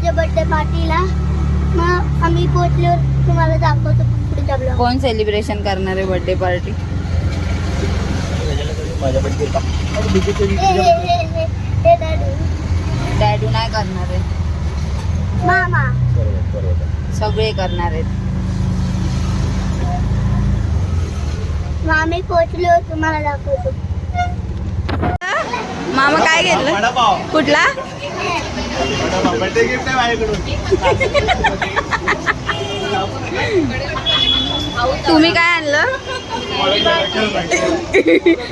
माझ्या बर्थडे पार्टीला. मग आम्ही पोहोचलो, तुम्हाला दाखवतो पुढच्या ब्लॉग. कोण सेलिब्रेशन करणार आहे बर्थडे पार्टी? डॅडू नाही करणार आहे, मामा. सगळे करणार आहेत. मग आम्ही पोहोचलो, तुम्हाला दाखवतो. मामा काय घेतलं? कुठला? तुम्ही काय आणलं?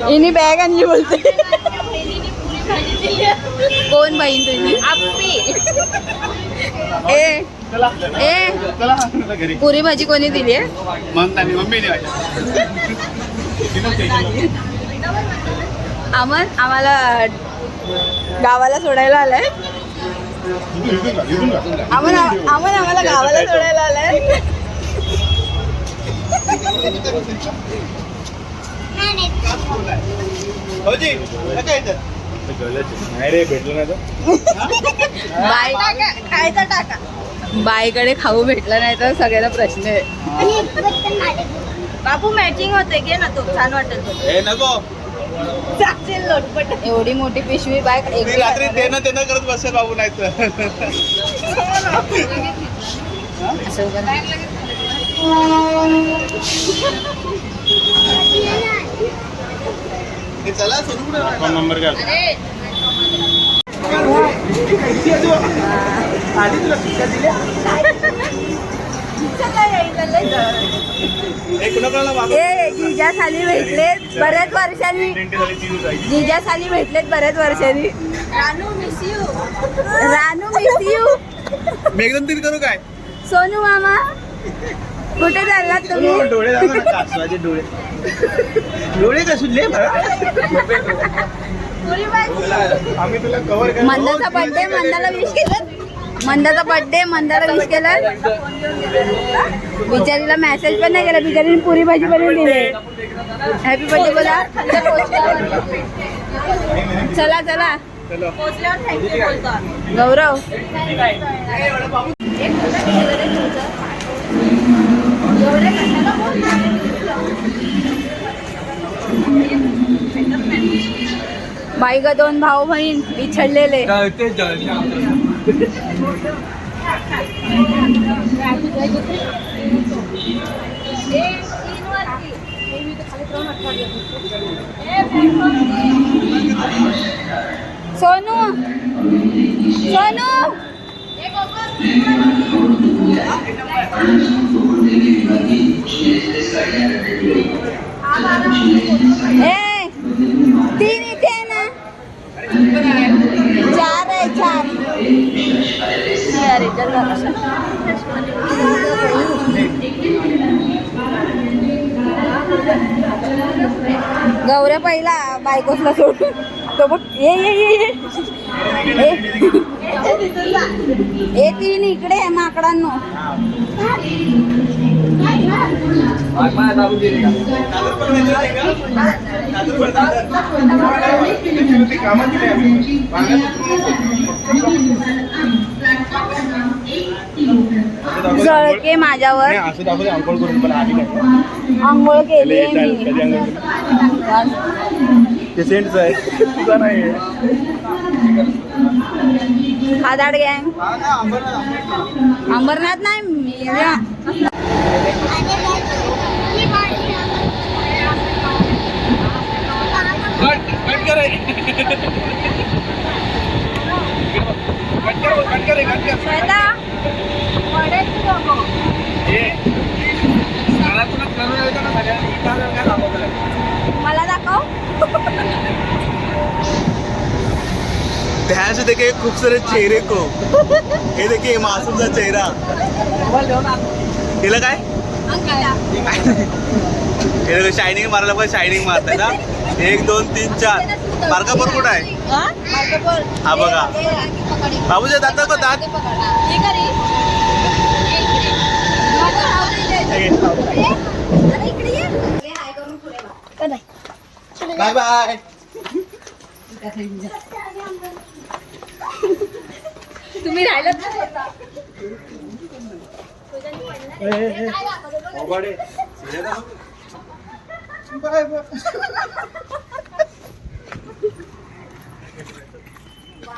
इनी बॅग आणली बोलते. कोण बहीण तुझी? ए पुरी भाजी कोणी दिली आहे? अमन आम्हाला गावाला सोडायला आलाय. अमन आम्हाला गावाला सोडायला आलाय. बाईकडे खाऊ भेटला नाही तर सगळ्यांना प्रश्न आहे. बाबू मॅचिंग होते घे ना, तो छान वाटेल. एवढी मोठी पिशवी बाईक रात्री देणं करत बसेल बाबू नाही तर. चला नंबर घ्या. जिजा साली भेटलेत बऱ्याच वर्षांनी. जिजा साली भेटलेत बऱ्याच वर्षांनी. Ranu miss you. मी एकदम तीन करू काय? सोनू मामा कुठे चाललात तुम्ही? डोळे कासवाचे डोळे. डोळे कसुले आम्ही तुला कव्हर करू. मंदाचा बर्थडे मंदाला विश केलं. मंदाचा बर्थडे मंदाला विश केलं. बिचारीला मेसेज पण नाही केला. बिचारीने पुरी भाजी बनवून दिली. हॅपी बर्थडे बोला. चला चला गौरव. बाई ग दोन भाऊ बहीण बिछडलेले. सोनू सोनू ए तीन इथे आहे ना. 4 आहे 4. गौऱ्या पहिला बायकोसला सोडून तो बघ. ये तीन इकडे आहे माकडांनो. जळके माझ्यावर. आंघोळ केली सेंटच आहे तुझा नाही. खादाड गँग. अंबरनाथ नाही मला दाखव. ध्यान से देखे खूबसूरत चेहरे को. हे देखिए मासूमचा चेहरा. केलं काय? शायनिंग मारायला पण शायनिंग मारताय ना. 1 2 3 4 मार्कापूर कुठं आहे? हा बघा बाबूच्या दातात का दात. Bye bye. तुम्ही राहिलात ना स्वतः.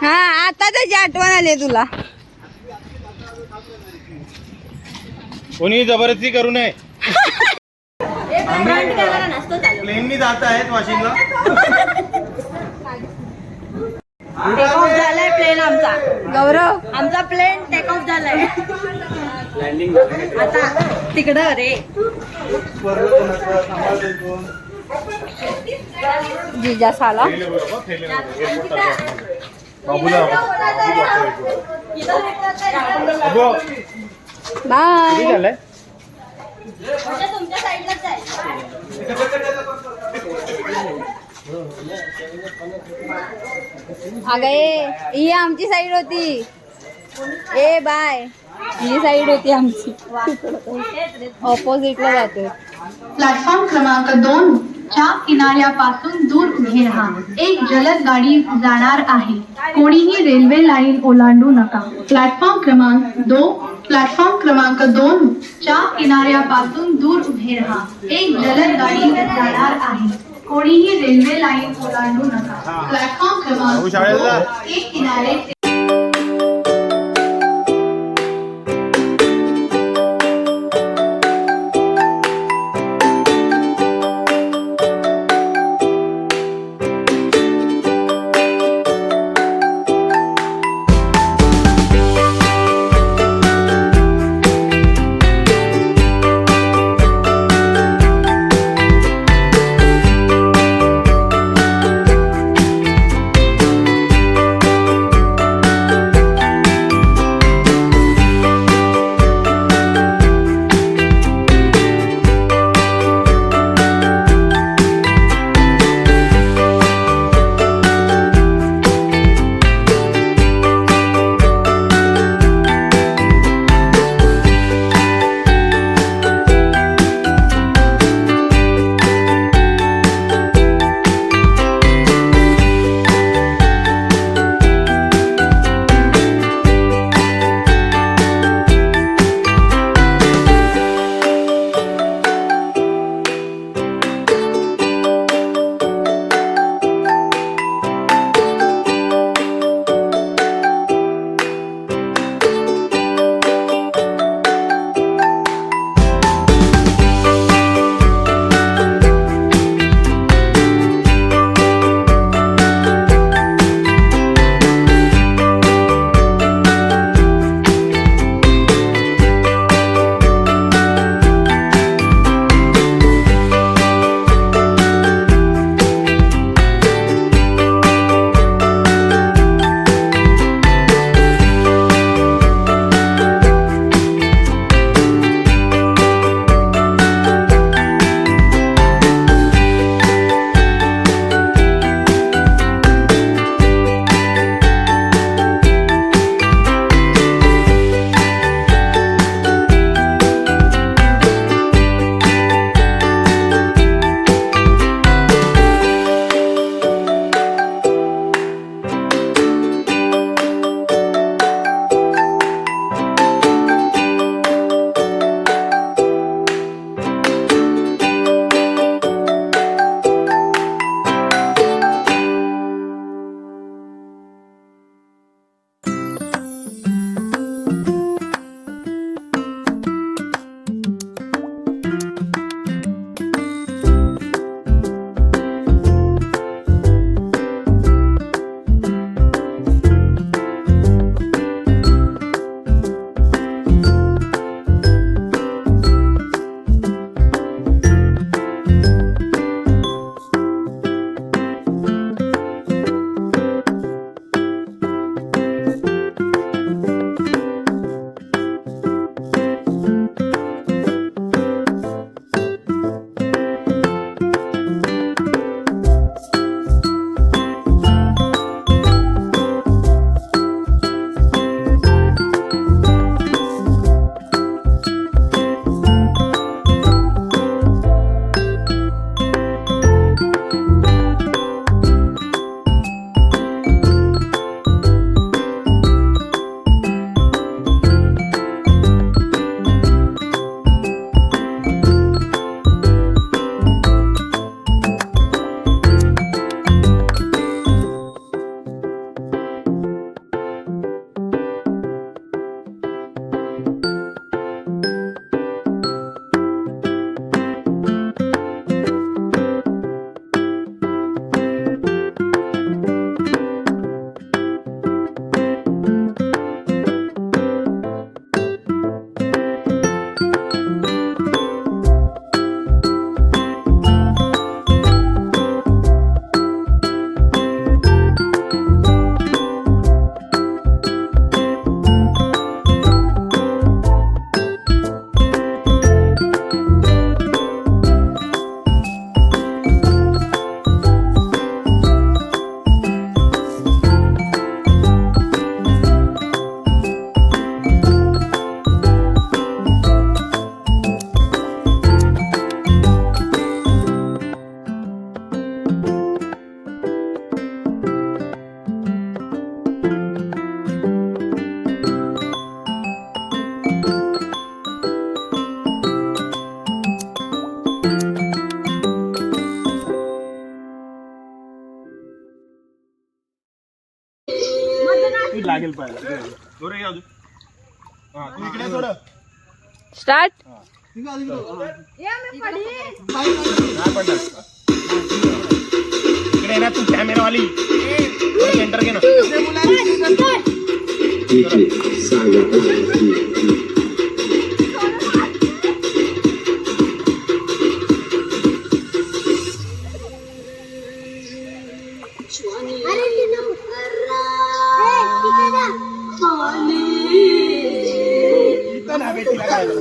हा आता त्याची आठवण आली तुला. कोणी जबरदस्ती करू नये. प्लेननी जात आहेत वाशिमला. टेक ऑफ झालाय प्लेन आमचा. गौरव आमचा प्लेन टेक ऑफ झालाय. लँडिंग आता तिकडं रे. जिजा साला बाय. तुमच्या साईडलाच आहे. अगं ही आमची साईड होती. ए बाय. ही साईड होती आमची. ऑपोजिटला जाते. प्लॅटफॉर्म क्रमांक 2 च्या किनाऱ्यापासून दूर उभे राहा. एक जलद गाडी जाणार आहे. कोणीही रेल्वे लाईन ओलांडू नका. प्लॅटफॉर्म क्रमांक 2 च्या किनाऱ्यापासून दूर उभे राहा. एक जलद गाडी जाणार आहे. कोणीही रेल्वे लाईन ओलांडू नका. प्लॅटफॉर्म क्रमांक 2 एक किनारे लागेल पाहिजे थोडं घे अजून. हा तू इकडे थोडं स्टार्ट. नाही पडणार. इकडे ना तू कॅमेरा वाली सेंटर घे ना. इथं ना बेटीला काय झालं?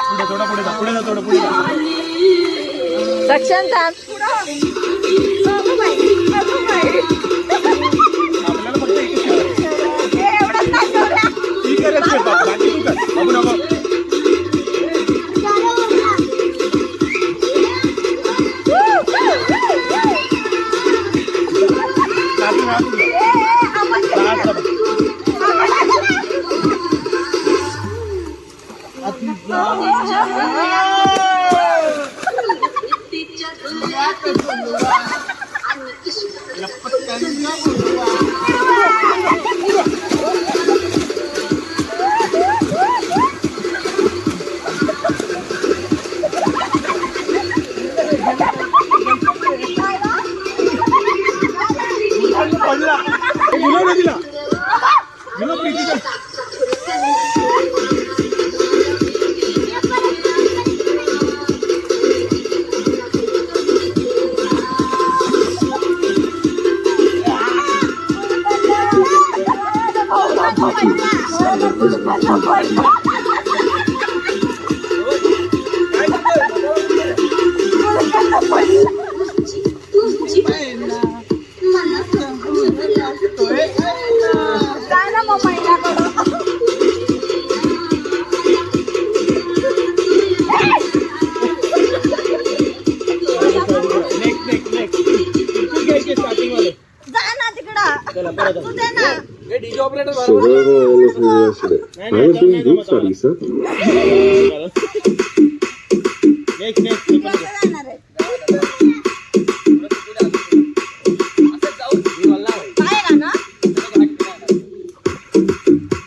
पुढे थोडं पुढे जा पुढे जा थोडं पुढे जा. सक्षम थांब. आपल्याला फक्त इकडेच खेळतात बाकी तू कर बघू नको.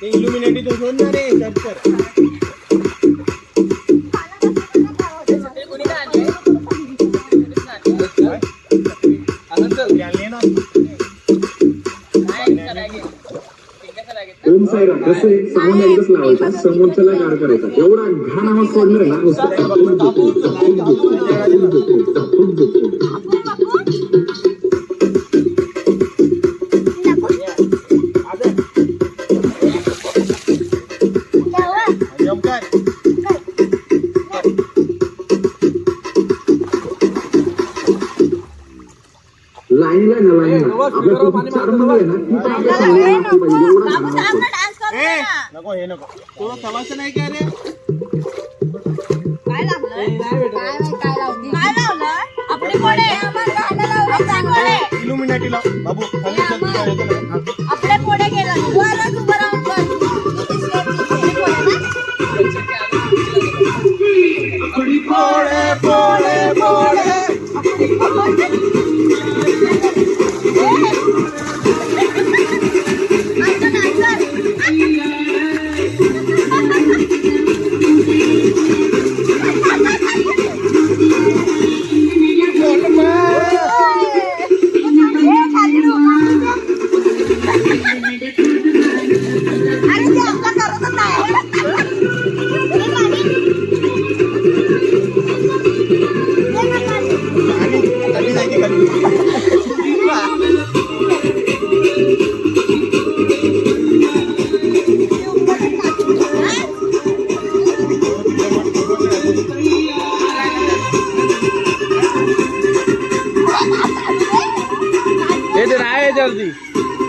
इल्युमिनेटी तो घेऊन ना रे सर्च कर. ओम साईराम कसं आहे साऊंड एकच लावायचा समोरच्याला गाड करायचा एवढा घाण आवाज सोडणार ना लाईनला ना लाईनला आपल्या चार नंबर आहे ना नको हे नको तुला तमाशा नाही काय रे. इल्युमिनेटी लाव बाबू आपल्या पुढे गेला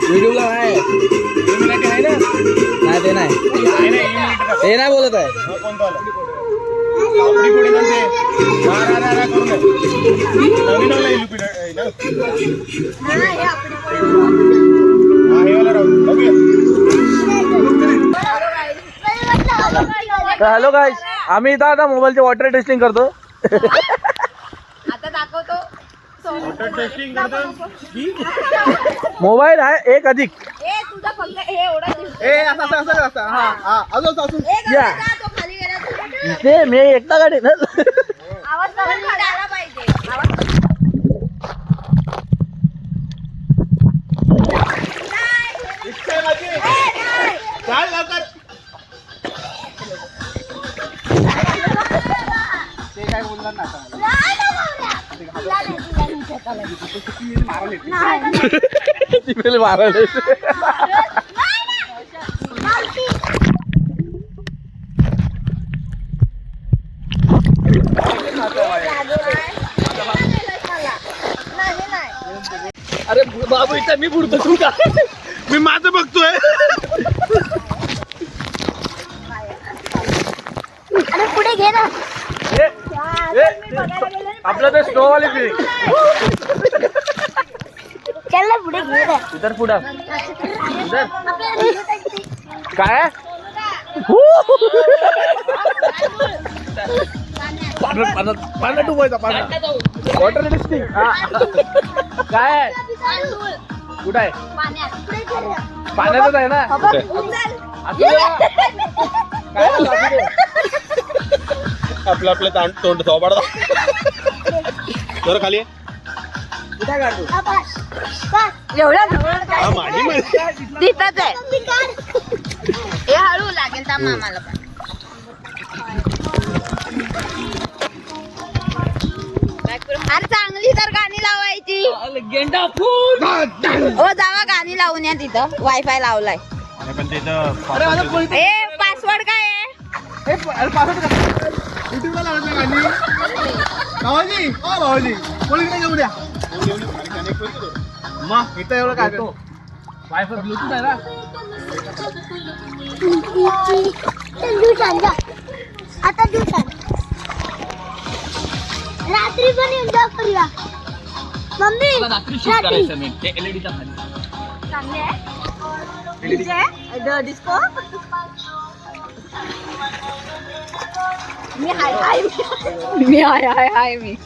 व्हिडिओला आहे ना नाही ते नाही हे नाही बोलत आहे. हॅलो गाईज आम्ही इथं आता मोबाईलचे वॉटर टेस्टिंग करतो. आता दाखवतो. टेस्टिंग करतो मोबाईल आहे एक अधिक ए तुझा फक्त हे एवढा ए असं हा हा अजून या. तो खाली गेला ते मी एकटा गाडी ना आवाज कमी आला पाहिजे आवाज चाल लवकर ते काय बोलणार ना अरे बाबू इथं मी बुडतो तू का मी माझं बघतोय अरे पुढे घे ना. आपलं ते स्नोवाली फिलिंग चल ना पुढे घे ना. इधर पुढं आपल्याला video काढते. काय पाण्यात डुबायचा पाण्यात वॉटर टेस्टिंग काय कुठं आहे पुढे घे ना. पाण्यातच आहे ना असू दे. काय झालं, असू दे. आपलं आपलं तोंड थोबाड जरा खाली कुठं काढतो हा, बस. बस. एवढ्या जवळ काय माझी माहिती तिथंच आहे कमी काढ. हे हळू लागेल त्या मामाला पण अरे चांगली तर गाणी लावायची गेंडा फूल हो जावा गाणी लावून या तिथं वायफाय लावलाय पण तिथं अरे माझं पोळी ए पासवर्ड काय आहे युट्यूबला लावत ना गाणी भावाजी ओ भावाजी कोणीकडे घेऊ द्या मग इथं एवढं काय करतो वायफाय ब्लूटूथ आहे ना चल दूध आण जा. आता दूध आण. रात्री पण एन्जॉय करूया. मम्मी रात्री शूट करायचं मी ते एलईडीचा खाली चांगली आहे डिस्को मी हाय हाय मी हाय हाय हाय मी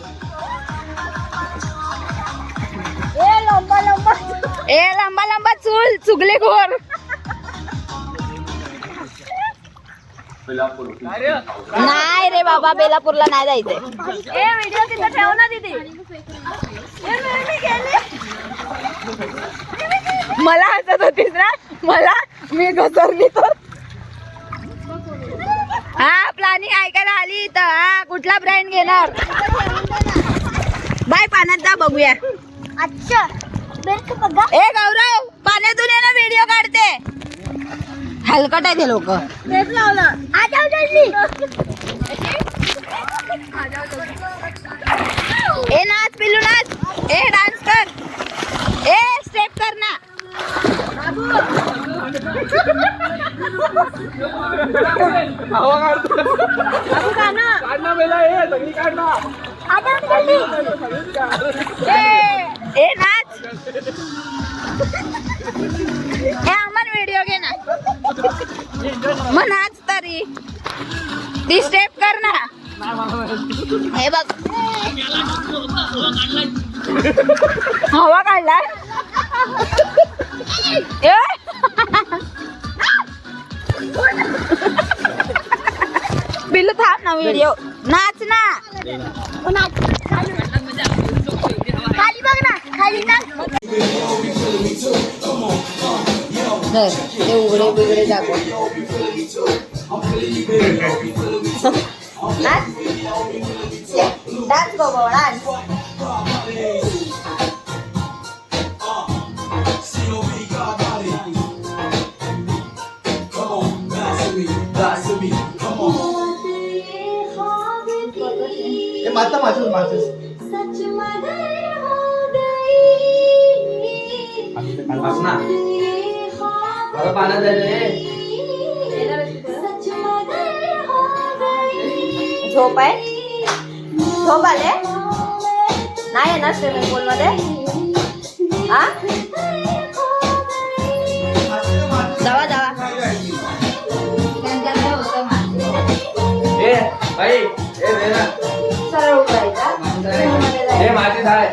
ए लंबा लंबा चूल चुगले घोर नाही रे बाबा बेलापूरला नाही जायचंय ए व्हिडिओ तिथे ठेव ना तिथे मला हसत होतीस ना मला मी घसरली तर हा प्लॅनिंग ऐकायला आली तर हा कुठला ब्रँड घेणार बाय पाण्यात जा बघूया अच्छा बेल्ट बघा. ए गौरव पाण्यातून ये ना व्हिडिओ काढते हलकट आहे ते लोक तेच लावलं. आ जाऊ जल्दी. ए नाच पिल्लू नाच ए डान्स कर ए स्टेप कर ना हवा काढतो काढणं बेला हे सगळी काढणं आ जाऊ जल्दी. ए नाच ए अमन व्हिडिओ घे ना मग नाच तरी ती स्टेप कर ना हे बघ हवा काढलाय ए बिल्लू थांब ना व्हिडिओ नाच ना खाली बघ ना. खाली ना. ते उघडे बिघडे दाखव नाच डान्स बघ डान्स माता माझं पाण्यात जायचं झोप आहे झोप आले नाही येणार स्विमिंग पूल मध्ये हा जावा जावा त्यांच्याकडे होतं ए भाई ए वेरा सरळ उठायचा हे माझी थाय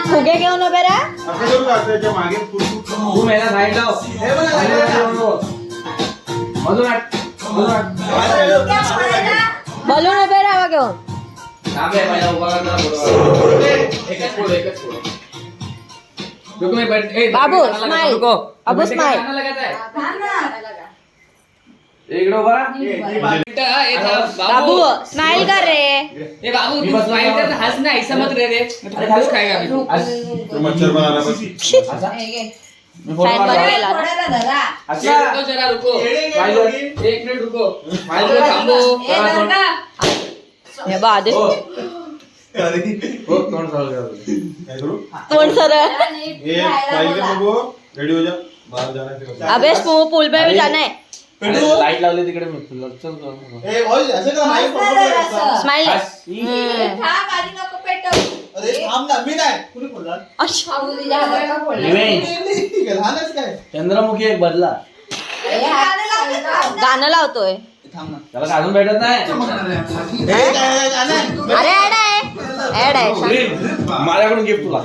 फुगे घेऊन उभे राहा. मागे बलून उभे राहा घेऊन. बाबू स्माइल. बाबू स्माइल. बाबू स्माइल कर रे. मच्छर बनाना बस फॅन बंद केला. हे बा आधी तोंड सरळ. रेडी हो जा बाहर जाना है. अबे पूल में भी जाना है. लाईट लावली तिकडे स्माइल. चंद्रमुखी एक बदला गाणं लावतोय. त्याला काढून भेटत नाही. अरे ऍड आहे. ऍड आहे. माझ्याकडून गिफ्ट तुला.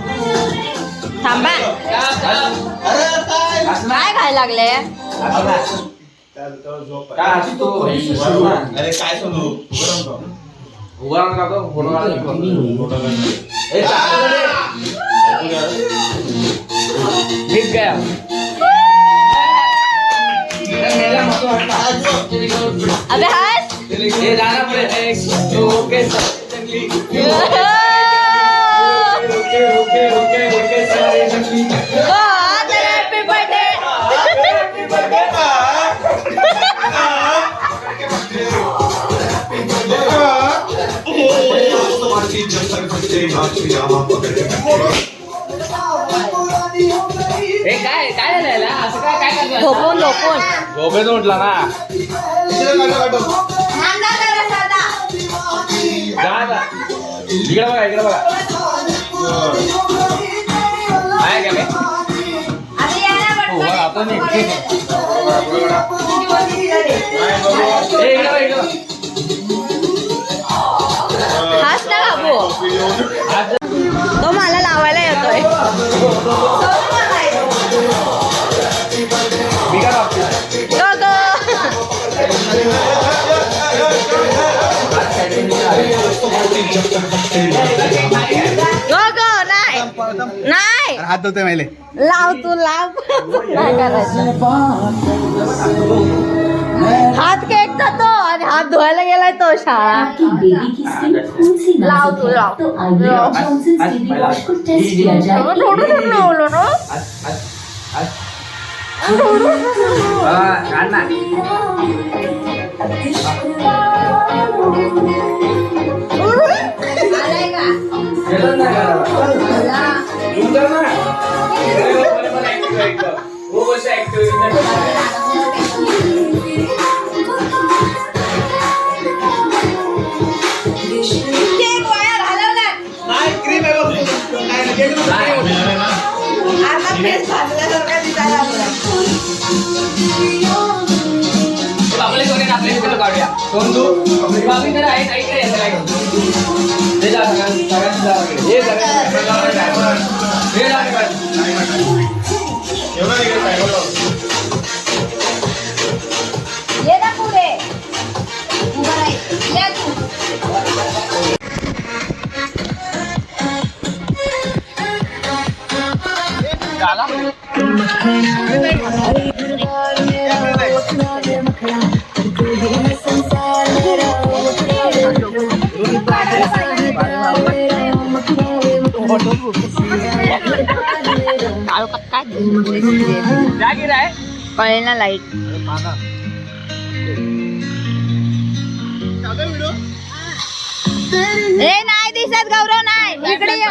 थांबा. काय खायला लागले. काय हसतो अरे काय सांगू उभा राहून काढतो फोटो जीत गया. अबे हस. ये जाना पड़े ओके जंगली ओके सारे जंगली. Happy birthday. काय काय झालं असं काय काय करतो. झोपून झोपून. झोपेत उठला ना. इकडे बघा इकडे बघा. आहे का आता नाही. हाच ना बाबू. तो मला लावायला येतोय. मी काय बाबती गो गो. गो गो. नाही नाही हात धुते मेले. लाव तू लाव. काय करायचं. हात केकचा तो आणि हात धुवायला गेलाय तो शाळा. लाव तू लाव. कळेल ना लाईट. ए नाही दिसत गौरव. नाही इकडे ये.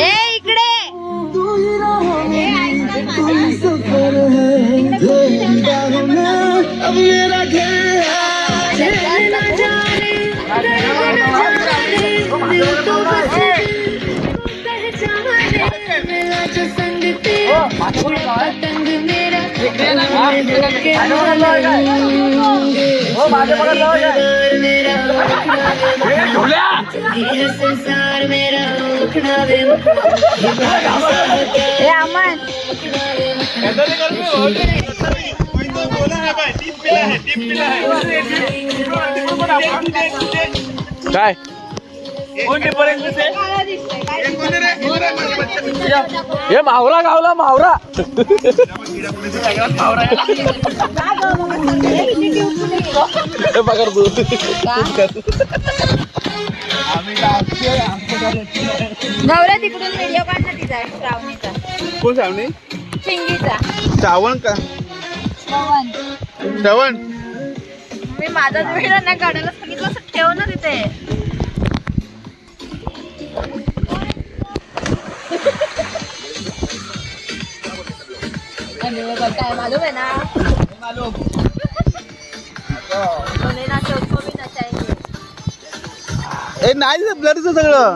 ए इकडे. ए अमन काय हे मावरा गावला मावरा पकड तू गौऱ्या तिकडून व्हिडिओ काढ ना तिचा श्रावणीचा कोण श्रावणी शिंगीचा श्रावण का श्रावण मी माझाच व्हिडिओ नाही काढायला सांगितलं असं ठेव ना तिथे काय मालूम आहे ना ए नाही ब्लरचं सगळं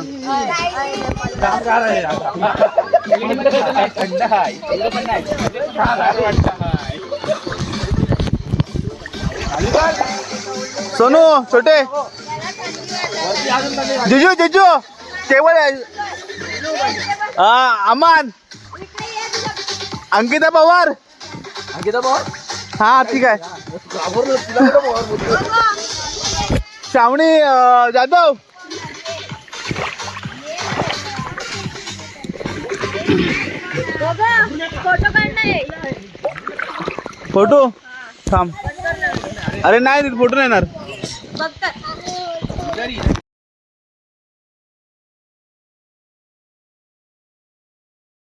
सोनू छोटे जिजू जिजू केवळ अमान अंकिता पवार हा ठीक आहे श्रावणी जाधव फोटो काढणार फोटो थांब अरे नाही फोटो नाही येणार बघतात